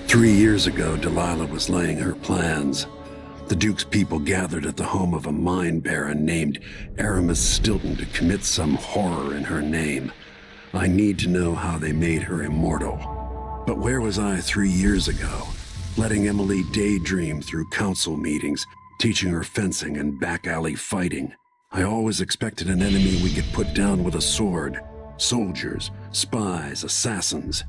3 years ago, Delilah was laying her plans. The Duke's people gathered at the home of a mine baron named Aramis Stilton to commit some horror in her name. I need to know how they made her immortal. But where was I 3 years ago? Letting Emily daydream through council meetings, teaching her fencing and back-alley fighting. I always expected an enemy we could put down with a sword. Soldiers, spies, assassins.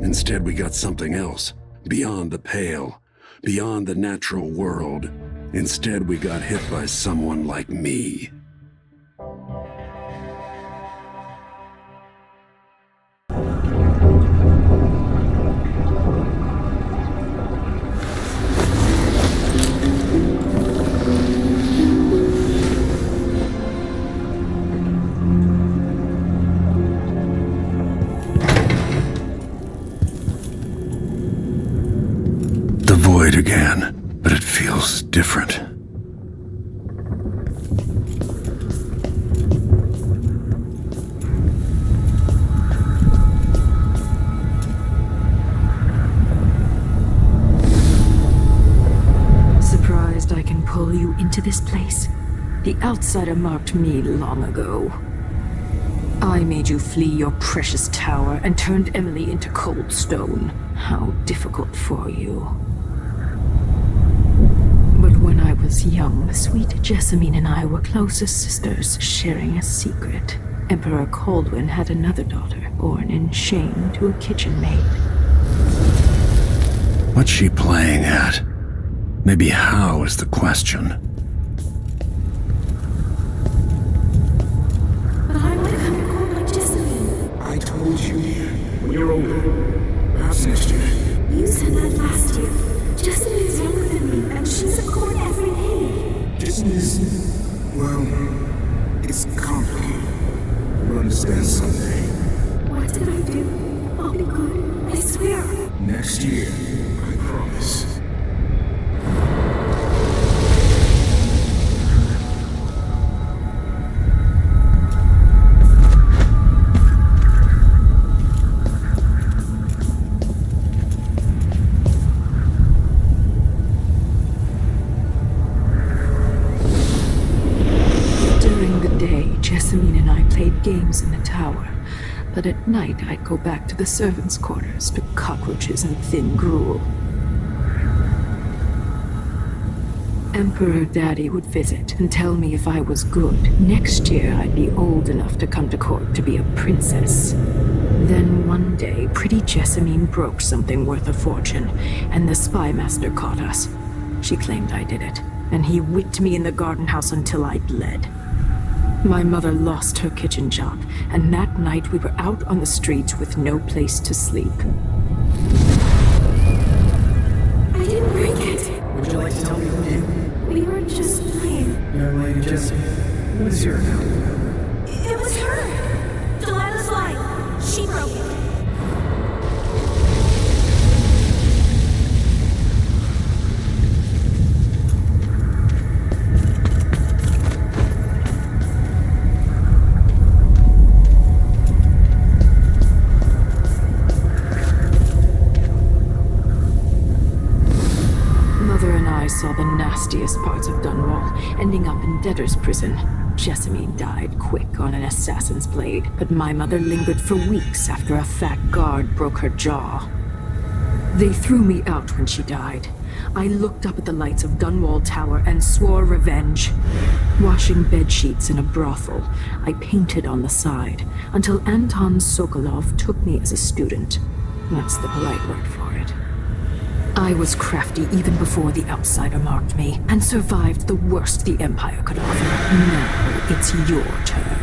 Instead, we got something else. Beyond the pale. Beyond the natural world. Instead, we got hit by someone like me. The void again, but it feels different. Surprised I can pull you into this place? The Outsider marked me long ago. I made you flee your precious tower and turned Emily into cold stone. How difficult for you. But when I was young, sweet Jessamine and I were close as sisters, sharing a secret. Emperor Kaldwin had another daughter, born in shame to a kitchen maid. What's she playing at? Maybe how is the question. But I want to come to court like Jessamine. I told you when you're older. Perhaps next year. You said that last year. Jessamine's younger than me, and she's at court every day. This is, well, it's complicated. You'll understand someday. What did I do? I'll be good. I swear. Next year, I promise. Jessamine and I played games in the tower, but at night I'd go back to the servants' quarters to cockroaches and thin gruel. Emperor Daddy would visit and tell me if I was good. Next year I'd be old enough to come to court to be a princess. Then one day, pretty Jessamine broke something worth a fortune, and the spy master caught us. She claimed I did it, and he whipped me in the garden house until I bled. My mother lost her kitchen job, and that night we were out on the streets with no place to sleep. I didn't break it. Would you like to tell me who did? We were just playing. Young lady Jessie, what is your account? It was her. Delilah's lie. She broke it. I saw the nastiest parts of Dunwall, ending up in debtor's prison. Jessamine died quick on an assassin's blade, but my mother lingered for weeks after a fat guard broke her jaw. They threw me out when she died. I looked up at the lights of Dunwall Tower and swore revenge. Washing bedsheets in a brothel, I painted on the side, until Anton Sokolov took me as a student. That's the polite word for it. I was crafty even before the Outsider marked me, and survived the worst the Empire could offer. Now it's your turn.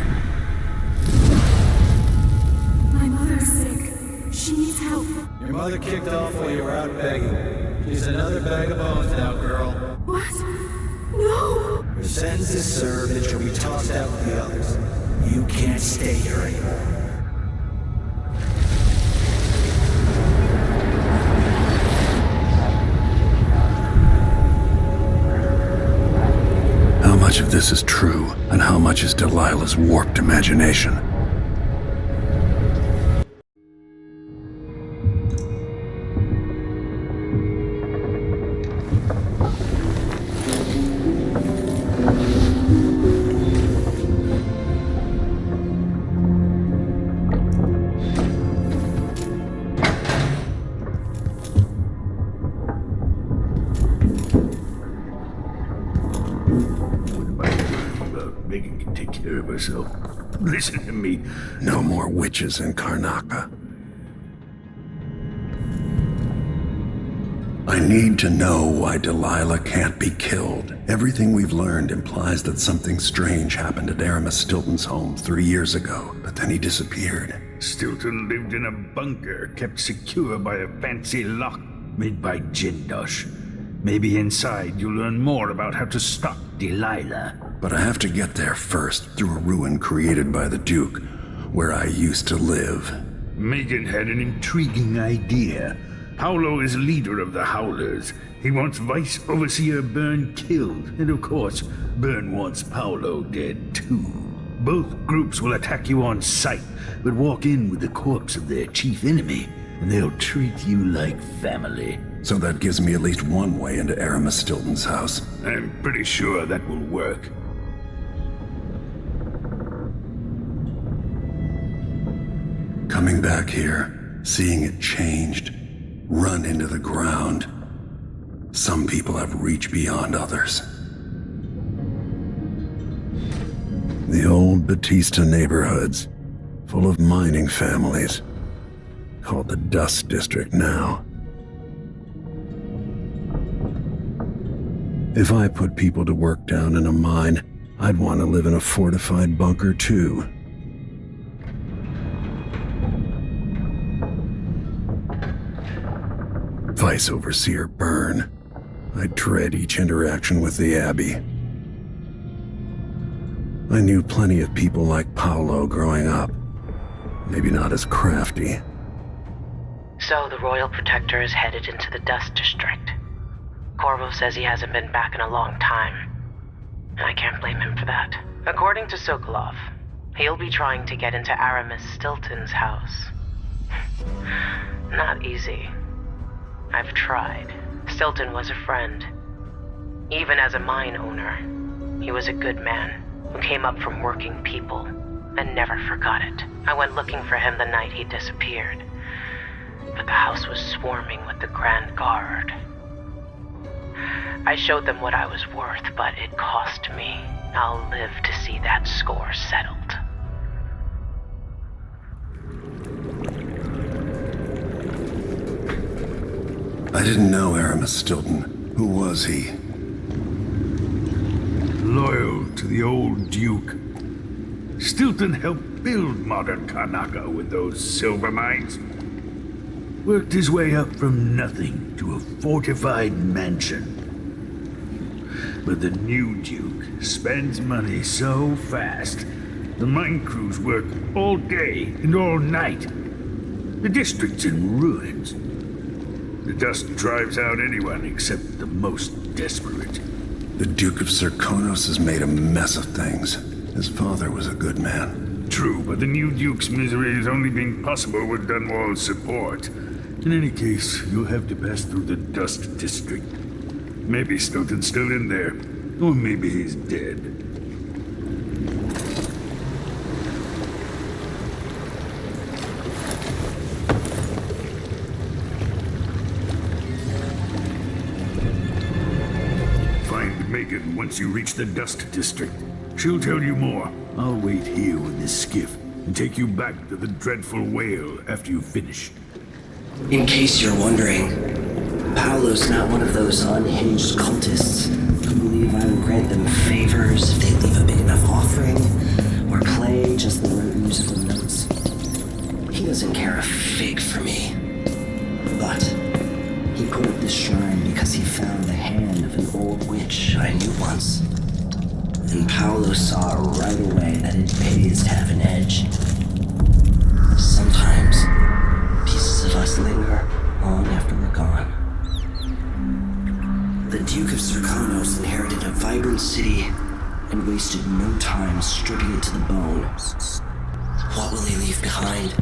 My mother's sick. She needs help. Your mother kicked off while you were out begging. She's another bag of bones now, girl. What? No! Your sentence is served and she'll be tossed out with the others. You can't stay here anymore. How much of this is true, and how much is Delilah's warped imagination? of herself. Listen to me. No more witches in Karnaca. I need to know why Delilah can't be killed. Everything we've learned implies that something strange happened at Aramis Stilton's home 3 years ago, but then he disappeared. Stilton lived in a bunker kept secure by a fancy lock made by Jindosh. Maybe inside you'll learn more about how to stop Delilah. But I have to get there first, through a ruin created by the Duke, where I used to live. Megan had an intriguing idea. Paolo is leader of the Howlers. He wants Vice Overseer Byrne killed, and of course, Byrne wants Paolo dead too. Both groups will attack you on sight, but walk in with the corpse of their chief enemy, and they'll treat you like family. So that gives me at least one way into Aramis Stilton's house. I'm pretty sure that will work. Coming back here, seeing it changed, run into the ground. Some people have reached beyond others. The old Batista neighborhoods, full of mining families, called the Dust District now. If I put people to work down in a mine, I'd want to live in a fortified bunker too. Vice Overseer Byrne. I dread each interaction with the Abbey. I knew plenty of people like Paolo growing up. Maybe not as crafty. So the Royal Protector is headed into the Dust District. Corvo says he hasn't been back in a long time, and I can't blame him for that. According to Sokolov, he'll be trying to get into Aramis Stilton's house. Not easy. I've tried. Stilton was a friend. Even as a mine owner, he was a good man who came up from working people and never forgot it. I went looking for him the night he disappeared, but the house was swarming with the Grand Guard. I showed them what I was worth, but it cost me. I'll live to see that score settled. I didn't know Aramis Stilton. Who was he? Loyal to the old Duke. Stilton helped build modern Karnaca with those silver mines. Worked his way up from nothing to a fortified mansion. But the new Duke spends money so fast, the mine crews work all day and all night. The district's in ruins. The dust drives out anyone except the most desperate. The Duke of Serkonos has made a mess of things. His father was a good man. True, but the new Duke's misery has only been possible with Dunwall's support. In any case, you'll have to pass through the Dust District. Maybe Stilton's still in there, or maybe he's dead. Find Megan once you reach the Dust District. She'll tell you more. I'll wait here with this skiff and take you back to the dreadful whale after you finish. In case you're wondering, Paolo's not one of those unhinged cultists who believe I will grant them favors if they leave a big enough offering, or play just the right musical notes. He doesn't care a fig for me. But he put up this shrine because he found the hand of an old witch I knew once. And Paolo saw right away that it pays to have an edge. Sometimes pieces of us linger long after we're gone. The Duke of Serkonos inherited a vibrant city and wasted no time stripping it to the bone. What will he leave behind?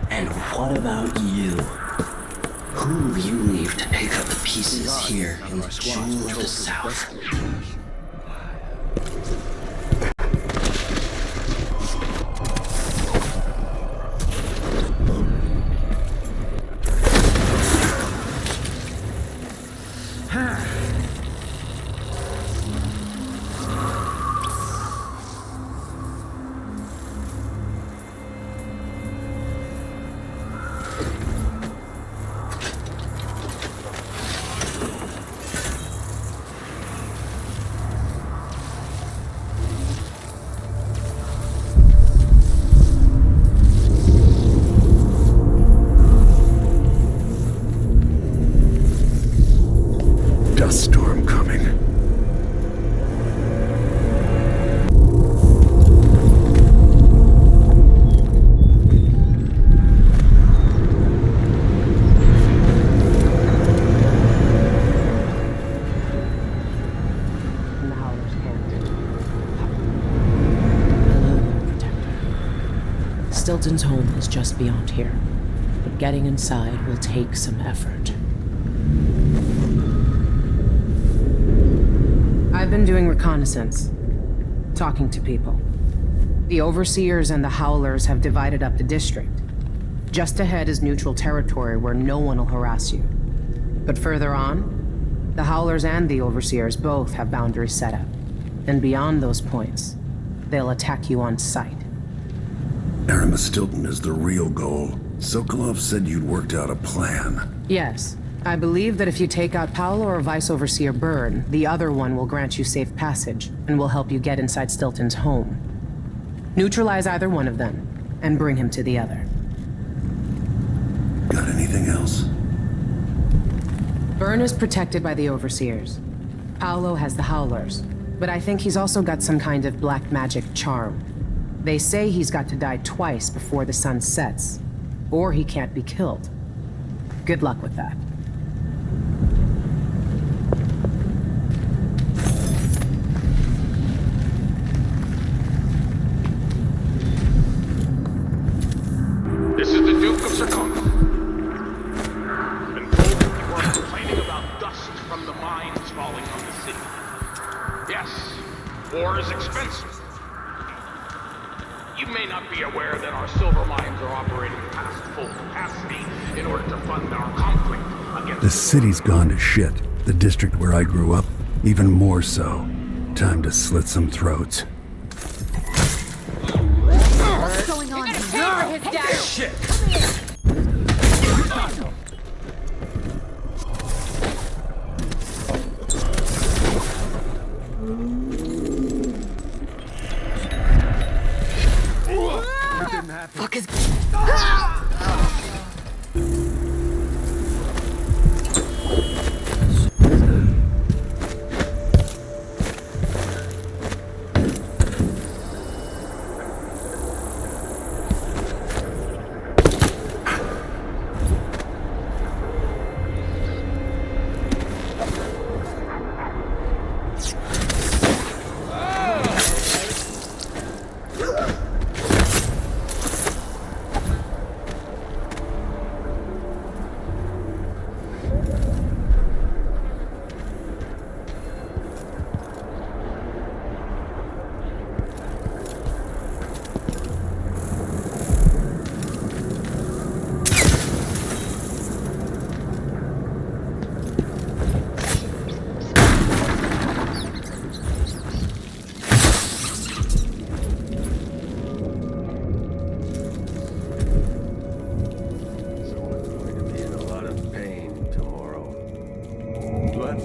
And what about you? Who will you leave to pick up the pieces here in the Jewel of the South? Stilton's home is just beyond here, but getting inside will take some effort. I've been doing reconnaissance, talking to people. The Overseers and the Howlers have divided up the district. Just ahead is neutral territory where no one will harass you. But further on, the Howlers and the Overseers both have boundaries set up. And beyond those points, they'll attack you on sight. Aramis Stilton is the real goal. Sokolov said you'd worked out a plan. Yes. I believe that if you take out Paolo or Vice Overseer Byrne, the other one will grant you safe passage and will help you get inside Stilton's home. Neutralize either one of them and bring him to the other. Got anything else? Byrne is protected by the Overseers. Paolo has the Howlers, but I think he's also got some kind of black magic charm. They say he's got to die twice before the sun sets, or he can't be killed. Good luck with that. This is the Duke of Sarkona. Been told that you are complaining about dust from the mines falling on the city. Yes, war is expensive. You may not be aware that our silver mines are operating past full capacity in order to fund our conflict against The city's gone to shit. The district where I grew up, even more so. Time to slit some throats. What's going on here? Shit! Fuck is...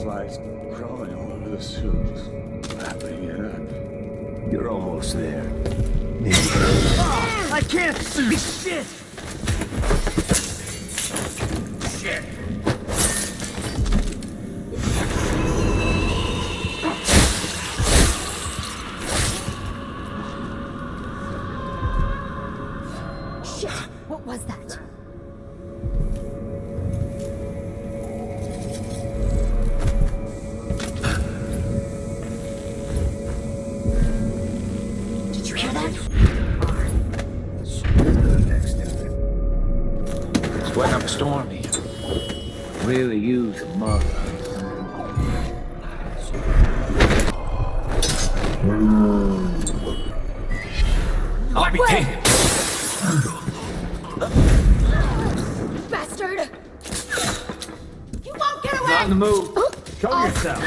Flies crawling all over the suits. Happy yet? You're almost there. I can't see shit! Shit! Shit! What was that? Did you hear that? It's wetting up a storm here. Really use a mother. Let me take it! Bastard! You won't get away! Not in the move. Show yourself.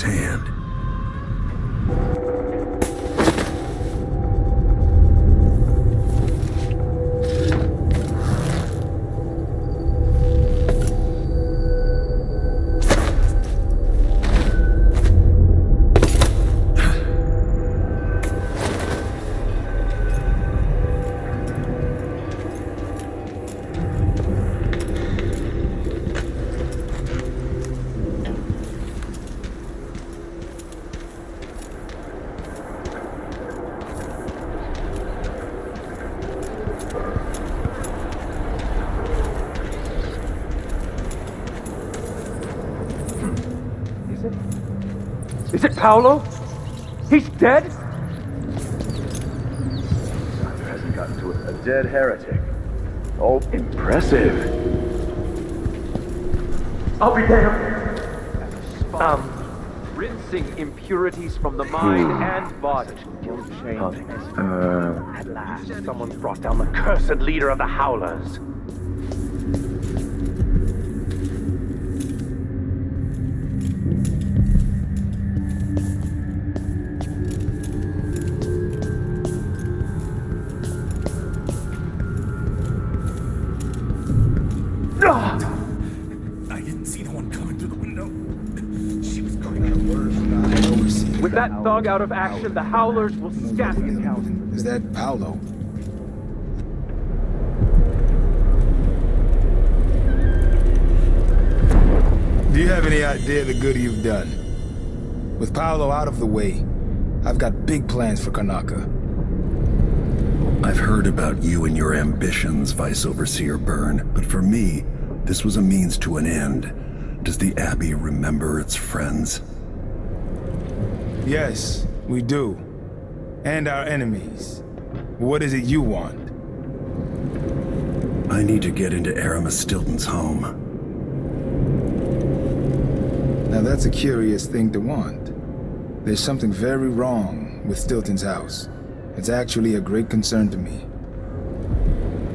Hand. say? Is it Paolo? He's dead? Outsider hasn't gotten to a dead heretic. Oh, impressive. I'll be damned. Rinsing impurities from the mind and body. At last, someone's brought down the cursed leader of the Howlers. I didn't see the one coming through the window. She was going to work. With that thug out of action, the Howlers will scatter the town. Is that Paolo? Do you have any idea the good you've done? With Paolo out of the way, I've got big plans for Karnaca. I've heard about you and your ambitions, Vice Overseer Byrne, but for me, this was a means to an end. Does the Abbey remember its friends? Yes, we do. And our enemies. What is it you want? I need to get into Aramis Stilton's home. Now that's a curious thing to want. There's something very wrong with Stilton's house. It's actually a great concern to me.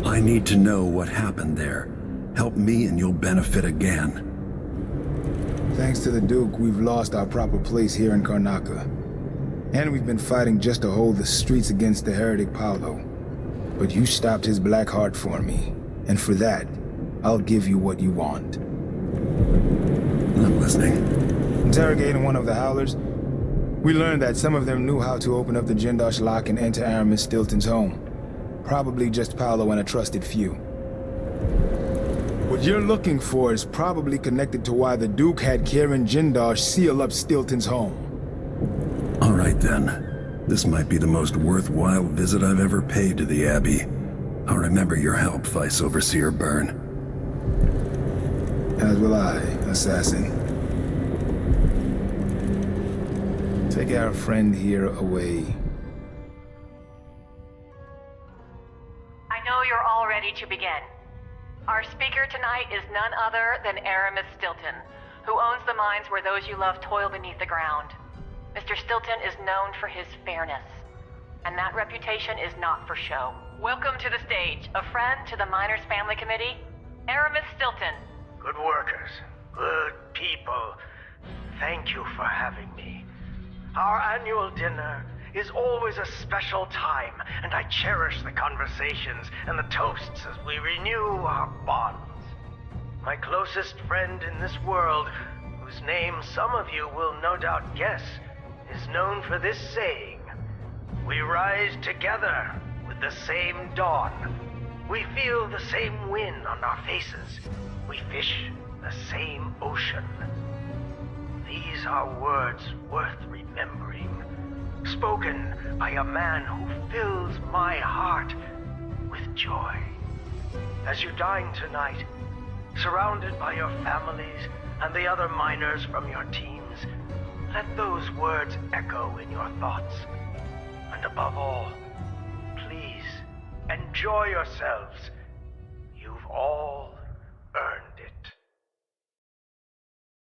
I need to know what happened there. Help me and you'll benefit again. Thanks to the Duke, we've lost our proper place here in Karnaca. And we've been fighting just to hold the streets against the heretic Paolo. But you stopped his black heart for me. And for that, I'll give you what you want. I'm listening. Interrogating one of the Howlers, we learned that some of them knew how to open up the Jindosh lock and enter Aramis Stilton's home. Probably just Paolo and a trusted few. What you're looking for is probably connected to why the Duke had Karen Jindosh seal up Stilton's home. All right then. This might be the most worthwhile visit I've ever paid to the Abbey. I'll remember your help, Vice Overseer Byrne. As will I, assassin. Take our friend here away. I know you're all ready to begin. Our speaker tonight is none other than Aramis Stilton, who owns the mines where those you love toil beneath the ground. Mr. Stilton is known for his fairness, and that reputation is not for show. Welcome to the stage, a friend to the Miners Family Committee, Aramis Stilton. Good workers, good people. Thank you for having me. Our annual dinner is always a special time, and I cherish the conversations and the toasts as we renew our bonds. My closest friend in this world, whose name some of you will no doubt guess, is known for this saying: we rise together with the same dawn. We feel the same wind on our faces. We fish the same ocean. These are words worth remembering, spoken by a man who fills my heart with joy. As you dine tonight, surrounded by your families and the other miners from your teams, let those words echo in your thoughts. And above all, please enjoy yourselves. You've all